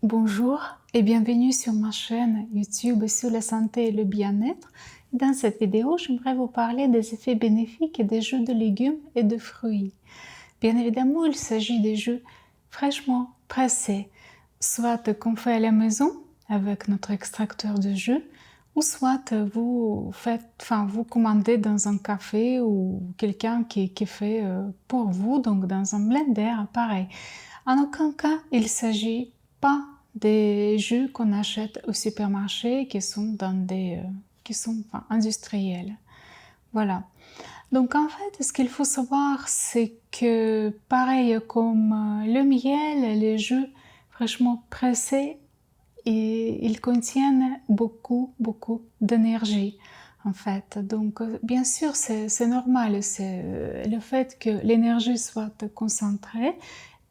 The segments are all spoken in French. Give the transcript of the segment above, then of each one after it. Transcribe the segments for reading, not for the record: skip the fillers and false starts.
Bonjour et bienvenue sur ma chaîne YouTube sur la santé et le bien-être. Dans cette vidéo, j'aimerais vous parler des effets bénéfiques des jus de légumes et de fruits. Bien évidemment, il s'agit des jus fraîchement pressés, soit qu'on fait à la maison avec notre extracteur de jus, ou soit vous commandez dans un café ou quelqu'un qui fait pour vous, donc dans un blender, pareil. En aucun cas, il s'agit pas des jus qu'on achète au supermarché qui sont industriels. Voilà. Donc en fait, ce qu'il faut savoir, c'est que pareil comme le miel, les jus fraîchement pressés, ils contiennent beaucoup d'énergie en fait. Donc bien sûr, c'est normal, c'est le fait que l'énergie soit concentrée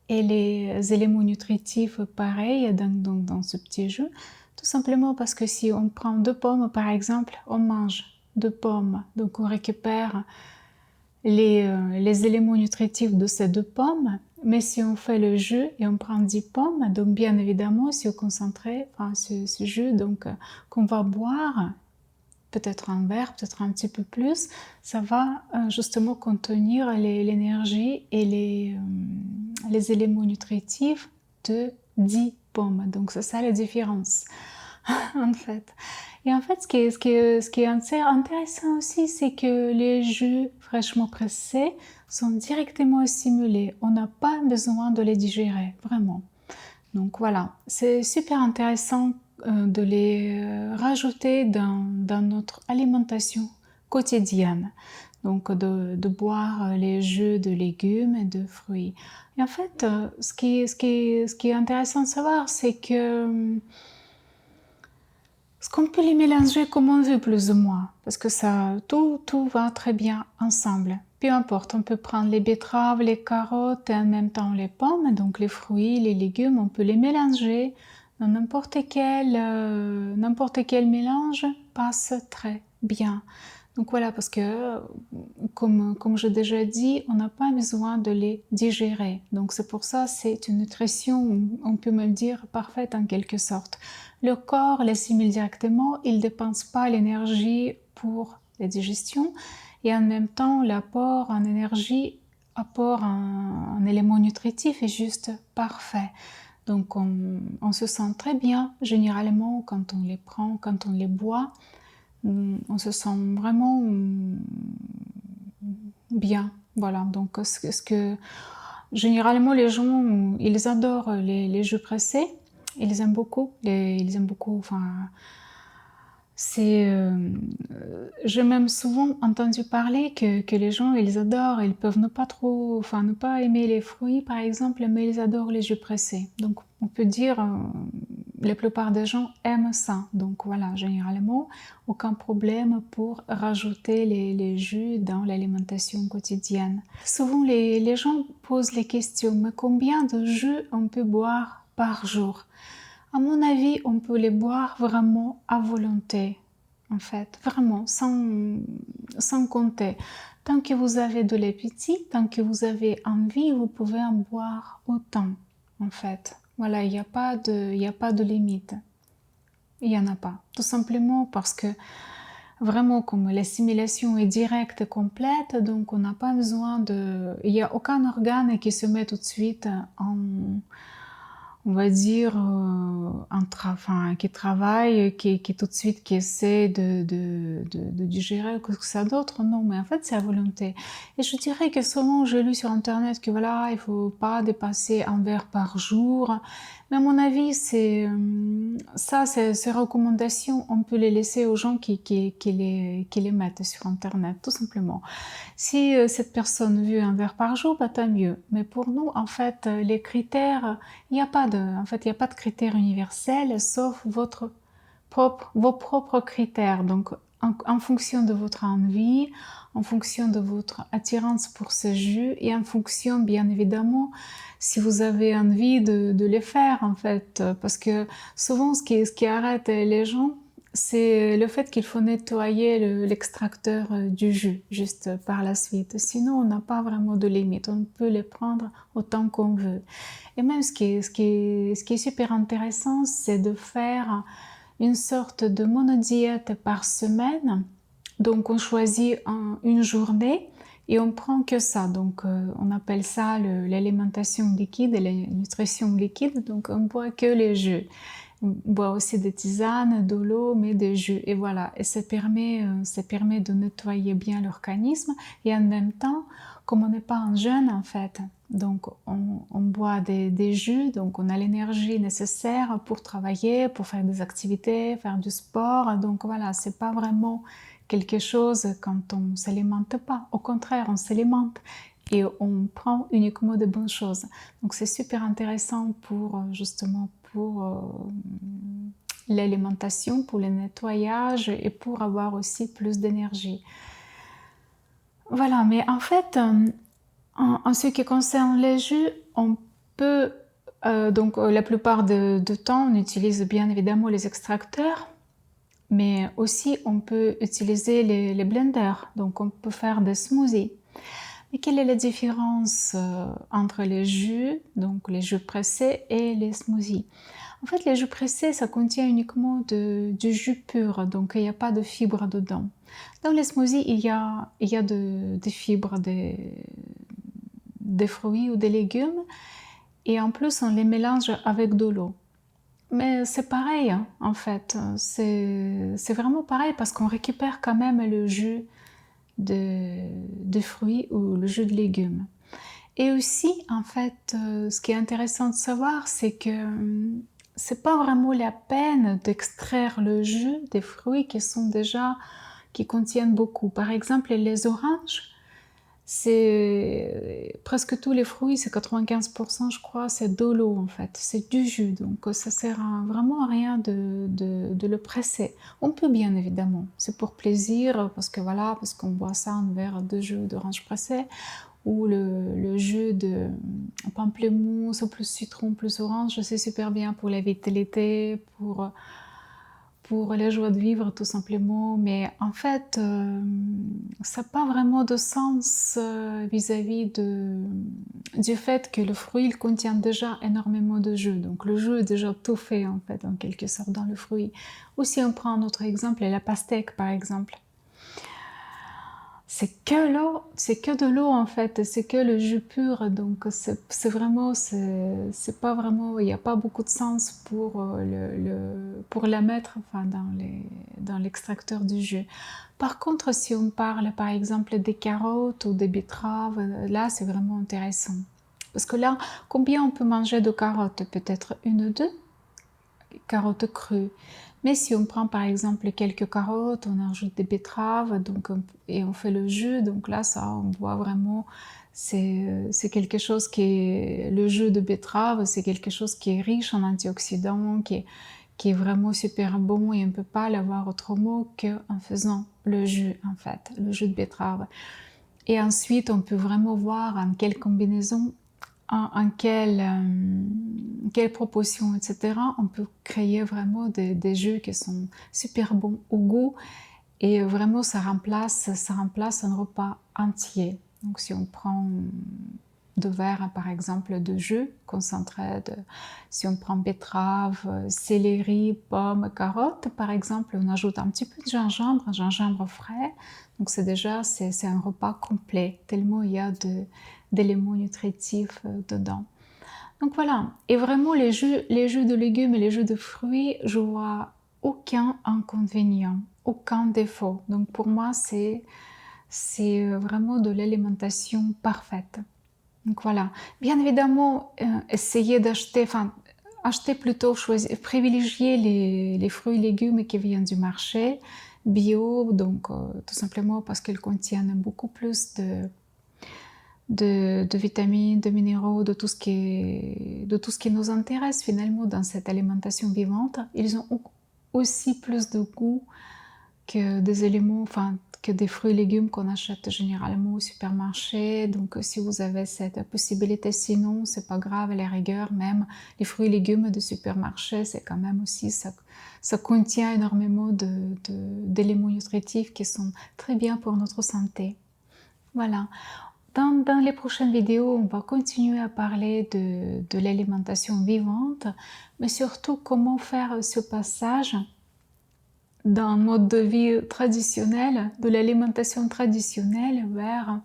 et les éléments nutritifs pareils dans ce petit jus. Tout simplement parce que si on prend 2 pommes par exemple, on mange 2 pommes, donc on récupère les éléments nutritifs de ces 2 pommes. Mais si on fait le jus et on prend 10 pommes, donc bien évidemment, si on concentrait ce jus qu'on va boire, peut-être un verre, peut-être un petit peu plus, ça va justement contenir l'énergie et les éléments nutritifs de 10 pommes. Donc c'est ça la différence en fait. Et en fait, ce qui est intéressant aussi, c'est que les jus fraîchement pressés sont directement assimilés. On n'a pas besoin de les digérer, vraiment. Donc voilà, c'est super intéressant de les rajouter dans notre alimentation quotidienne. Donc de boire les jus de légumes et de fruits. Et en fait, ce qui est intéressant de savoir, c'est que ce qu'on peut les mélanger comme on veut plus ou moins, parce que tout va très bien ensemble. Peu importe, on peut prendre les betteraves, les carottes et en même temps les pommes, donc les fruits, les légumes, on peut les mélanger dans n'importe quel mélange passe très bien. Donc voilà, parce que comme j'ai déjà dit, on n'a pas besoin de les digérer. Donc c'est pour ça c'est une nutrition, on peut même dire, parfaite en quelque sorte. Le corps l'assimile directement, il ne dépense pas l'énergie pour la digestion et en même temps l'apport en énergie, apport en éléments nutritifs est juste parfait. Donc on se sent très bien généralement quand on les prend, quand on les boit. On se sent vraiment bien. Voilà, donc ce que généralement les gens, ils adorent les jus pressés, ils aiment beaucoup, enfin, j'ai même souvent entendu parler que les gens, ils adorent, ils peuvent ne pas aimer les fruits par exemple, mais ils adorent les jus pressés. Donc on peut dire, la plupart des gens aiment ça. Donc voilà, généralement, aucun problème pour rajouter les jus dans l'alimentation quotidienne. Souvent les gens posent les questions, mais combien de jus on peut boire par jour? À mon avis, on peut les boire vraiment à volonté, en fait, vraiment, sans compter. Tant que vous avez de l'appétit, tant que vous avez envie, vous pouvez en boire autant, en fait. Voilà, il n'y a pas de limite. Il n'y en a pas. Tout simplement parce que vraiment, comme l'assimilation est directe et complète, donc on n'a pas besoin de... Il n'y a aucun organe qui se met tout de suite on va dire, qui travaille, qui tout de suite, qui essaie de digérer quelque chose d'autre. Non, mais en fait, c'est à volonté. Et je dirais que souvent, j'ai lu sur Internet que voilà, il faut pas dépasser un verre par jour. Mais à mon avis, ces recommandations, on peut les laisser aux gens qui les mettent sur Internet, tout simplement. Si cette personne veut un verre par jour, bah, tant mieux. Mais pour nous, en fait, les critères, il n'y a pas de critères universels, sauf vos propres critères. Donc, en fonction de votre envie, en fonction de votre attirance pour ce jus et en fonction, bien évidemment, si vous avez envie de les faire, en fait. Parce que souvent, ce qui arrête les gens, c'est le fait qu'il faut nettoyer l'extracteur du jus juste par la suite. Sinon, on n'a pas vraiment de limite. On peut les prendre autant qu'on veut. Et même ce qui est super intéressant, c'est de faire une sorte de monodiète par semaine. Donc, on choisit une journée et on prend que ça. Donc, on appelle ça l'alimentation liquide et la nutrition liquide. Donc, on boit que les jus. On boit aussi des tisanes, de l'eau, mais des jus. Et voilà. Et ça permet de nettoyer bien l'organisme. Et en même temps, comme on n'est pas en jeûne, en fait, donc on boit des jus, donc on a l'énergie nécessaire pour travailler, pour faire des activités, faire du sport. Donc voilà, c'est pas vraiment quelque chose quand on s'alimente pas. Au contraire, on s'alimente et on prend uniquement de bonnes choses. Donc c'est super intéressant pour justement pour l'alimentation, pour le nettoyage et pour avoir aussi plus d'énergie. Voilà, mais en fait, en ce qui concerne les jus, on peut donc la plupart du temps, on utilise bien évidemment les extracteurs, mais aussi on peut utiliser les blenders. Donc on peut faire des smoothies. Mais quelle est la différence entre les jus, donc les jus pressés et les smoothies? En fait, les jus pressés, ça contient uniquement du jus pur, donc il n'y a pas de fibres dedans. Dans les smoothies, il y a des fibres, des fruits ou des légumes, et en plus, on les mélange avec de l'eau. Mais c'est pareil, hein, en fait, c'est vraiment pareil parce qu'on récupère quand même le jus de fruits ou le jus de légumes. Et aussi, en fait, ce qui est intéressant de savoir, c'est que c'est pas vraiment la peine d'extraire le jus des fruits qui contiennent beaucoup. Par exemple, les oranges, c'est presque tous les fruits, c'est 95% je crois, c'est de l'eau en fait, c'est du jus, donc ça sert vraiment à rien de le presser. On peut bien évidemment, c'est pour plaisir, parce que voilà, parce qu'on boit ça, un verre de jus d'orange pressé, ou le jus de pamplemousse, plus citron, plus orange, c'est super bien pour la vitalité, pour la joie de vivre tout simplement, mais en fait, ça n'a pas vraiment de sens vis-à-vis du fait que le fruit il contient déjà énormément de jus. Donc le jus est déjà tout fait en fait, en quelque sorte, dans le fruit. Ou si on prend un autre exemple, la pastèque par exemple. C'est que l'eau, c'est que de l'eau en fait, c'est que le jus pur, donc c'est vraiment, c'est pas vraiment, il n'y a pas beaucoup de sens pour pour la mettre enfin, dans l'extracteur du jus. Par contre, si on parle par exemple des carottes ou des betteraves, là c'est vraiment intéressant. Parce que là, combien on peut manger de carottes? Peut-être une ou deux carottes crues. Mais si on prend par exemple quelques carottes, on ajoute des betteraves et on fait le jus, donc là ça on voit vraiment, c'est quelque chose qui est, le jus de betterave, c'est quelque chose qui est riche en antioxydants, qui est vraiment super bon et on ne peut pas l'avoir autrement qu'en faisant le jus en fait, le jus de betterave. Et ensuite on peut vraiment voir en quelle combinaison en quelle proportion, etc. On peut créer vraiment des jus qui sont super bons au goût et vraiment ça remplace un repas entier. Donc si on prend 2 verres par exemple de jus concentré, si on prend betterave, céleri, pomme, carotte par exemple, on ajoute un petit peu de gingembre frais, donc c'est un repas complet tellement il y a d'éléments nutritifs dedans. Donc voilà, et vraiment les jus de légumes et les jus de fruits, je vois aucun inconvénient, aucun défaut. Donc pour moi c'est vraiment de l'alimentation parfaite. Donc voilà, bien évidemment, essayer d'acheter, enfin acheter plutôt, privilégier les fruits et légumes qui viennent du marché, bio, donc tout simplement parce qu'ils contiennent beaucoup plus de vitamines, de minéraux, de tout ce qui nous intéresse finalement dans cette alimentation vivante. Ils ont aussi plus de goût que des éléments, enfin que des fruits et légumes qu'on achète généralement au supermarché. Donc si vous avez cette possibilité, sinon c'est pas grave, à la rigueur, même les fruits et légumes de supermarché, c'est quand même aussi, ça contient énormément d'éléments nutritifs qui sont très bien pour notre santé. Voilà. Dans les prochaines vidéos, on va continuer à parler de l'alimentation vivante, mais surtout comment faire ce passage d'un mode de vie traditionnel, de l'alimentation traditionnelle vers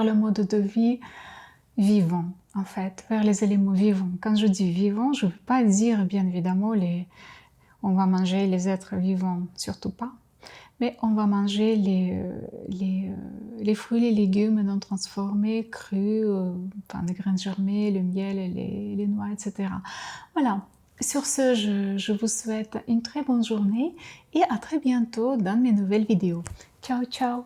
le mode de vie vivant, en fait, vers les éléments vivants. Quand je dis vivant, je ne veux pas dire, bien évidemment, on va manger les êtres vivants, surtout pas, mais on va manger les fruits, les légumes non transformés, crus, enfin, les graines germées, le miel, les noix, etc. Voilà. Sur ce, je vous souhaite une très bonne journée et à très bientôt dans mes nouvelles vidéos. Ciao, ciao!